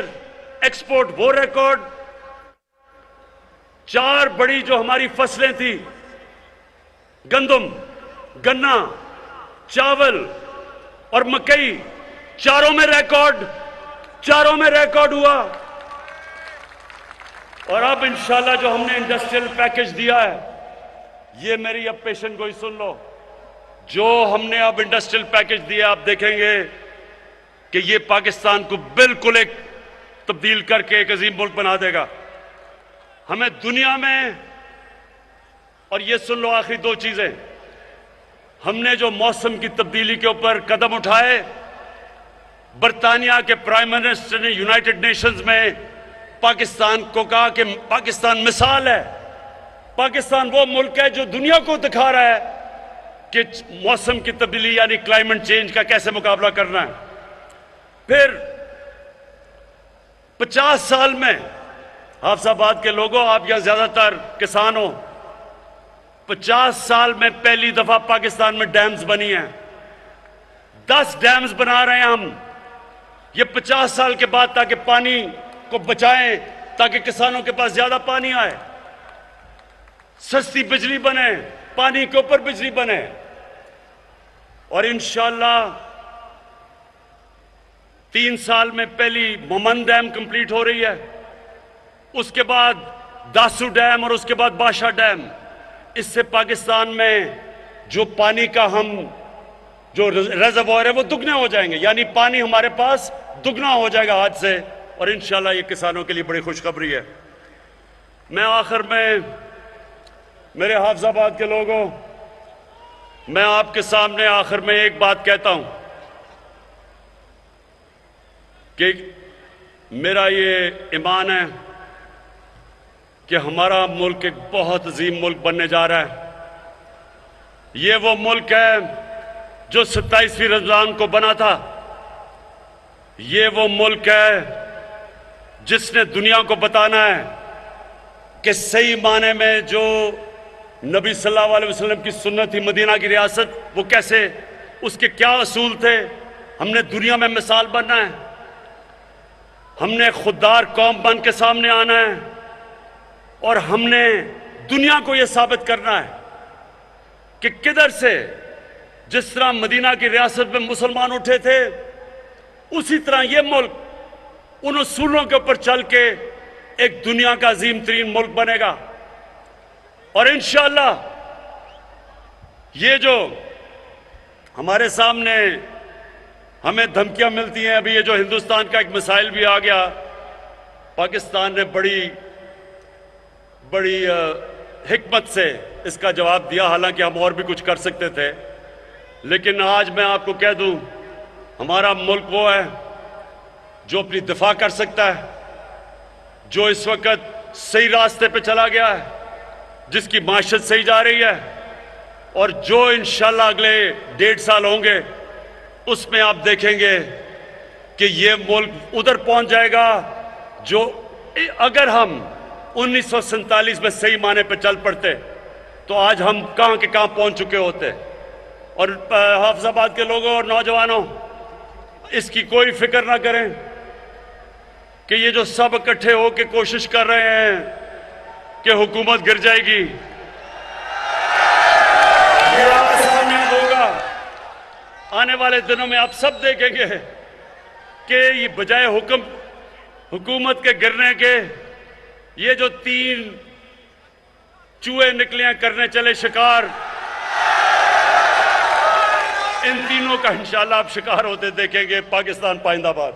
Speaker 1: एक्सपोर्ट, वो रिकॉर्ड। 4 बड़ी जो हमारी फसलें थी, गंदम, गन्ना, चावल और मकई, चारों में रिकॉर्ड हुआ। और अब इंशाल्लाह जो हमने इंडस्ट्रियल पैकेज दिया है, ये मेरी अब पेशेंट गोई सुन लो, जो हमने अब इंडस्ट्रियल पैकेज दिया, आप देखेंगे कि ये पाकिस्तान को बिल्कुल एक तब्दील करके एक अजीम मुल्क बना देगा। हमें दुनिया में, और ये सुन लो आखिरी 2 चीजें, हमने जो मौसम की तब्दीली के ऊपर कदम उठाए, बर्तानिया के प्राइम मिनिस्टर ने यूनाइटेड नेशंस में पाकिस्तान को कहा कि पाकिस्तान मिसाल है। पाकिस्तान वो मुल्क है जो दुनिया को दिखा रहा है कि मौसम की तब्दीली यानी क्लाइमेट चेंज का कैसे मुकाबला करना है। फिर 50 साल में, हाफिजाबाद के लोगों, आप यहां ज्यादातर किसान हो, 50 साल में पहली दफा पाकिस्तान में डैम्स बनी हैं। 10 डैम्स बना रहे हैं हम, ये 50 साल के बाद, ताकि पानी को बचाएं, ताकि किसानों के पास ज्यादा पानी आए, सस्ती बिजली बने, पानी के ऊपर बिजली बने। और इंशाअल्लाह 3 साल में पहली मोमन डैम कंप्लीट हो रही है, उसके बाद दासू डैम और उसके बाद बादशाह डैम। इससे पाकिस्तान में जो पानी का हम जो रिजर्वोयर है वो दुगने हो जाएंगे, यानी पानी हमारे पास दुगना हो जाएगा आज से। और इंशाल्लाह ये किसानों के लिए बड़ी खुशखबरी है। मैं आखिर में, मेरे हाफिजाबाद के लोगों, मैं आपके सामने आखिर में एक बात कहता हूं कि मेरा ये ईमान है कि हमारा मुल्क एक बहुत अजीम मुल्क बनने जा रहा है। ये वो मुल्क है जो 27वीं रमजान को बना था। ये वो मुल्क है जिसने दुनिया को बताना है कि सही माने में जो नबी सल्लल्लाहु अलैहि वसल्लम की सुन्नत थी, मदीना की रियासत, वो कैसे, उसके क्या असूल थे। हमने दुनिया में मिसाल बनना है, हमने खुददार कौम बन के सामने आना है और हमने दुनिया को यह साबित करना है कि किधर से, जिस तरह मदीना की रियासत में मुसलमान उठे थे, उसी तरह यह मुल्क उन उसूलों के ऊपर चल के एक दुनिया का अजीम तरीन मुल्क बनेगा। और इंशाअल्लाह ये जो हमारे सामने हमें धमकियां मिलती हैं, अभी ये जो हिंदुस्तान का एक मिसाइल भी आ गया, पाकिस्तान ने बड़ी हिकमत से इसका जवाब दिया, हालांकि हम और भी कुछ कर सकते थे। लेकिन आज मैं आपको कह दूं, हमारा मुल्क वो है जो अपनी दिफा कर सकता है, जो इस वक्त सही रास्ते पे चला गया है, जिसकी माशत सही जा रही है, और जो इंशाल्लाह अगले 1.5 साल होंगे उसमें आप देखेंगे कि ये मुल्क उधर पहुंच जाएगा जो, अगर हम 1947 में सही माने पे चल पड़ते तो आज हम कहां के कहां पहुंच चुके होते। और हाफिजाबाद के लोगों और नौजवानों, इसकी कोई फिक्र ना करें कि ये जो सब इकट्ठे होकर कोशिश कर रहे हैं कि हुकूमत गिर जाएगी, ये आपके सामने होगा। आने वाले दिनों में आप सब देखेंगे कि ये बजाय हुकूमत के गिरने के, ये जो 3 चूहे निकले हैं करने चले शिकार, इन तीनों का इंशाअल्लाह आप शिकार होते देखेंगे। पाकिस्तान पाइंदाबाद।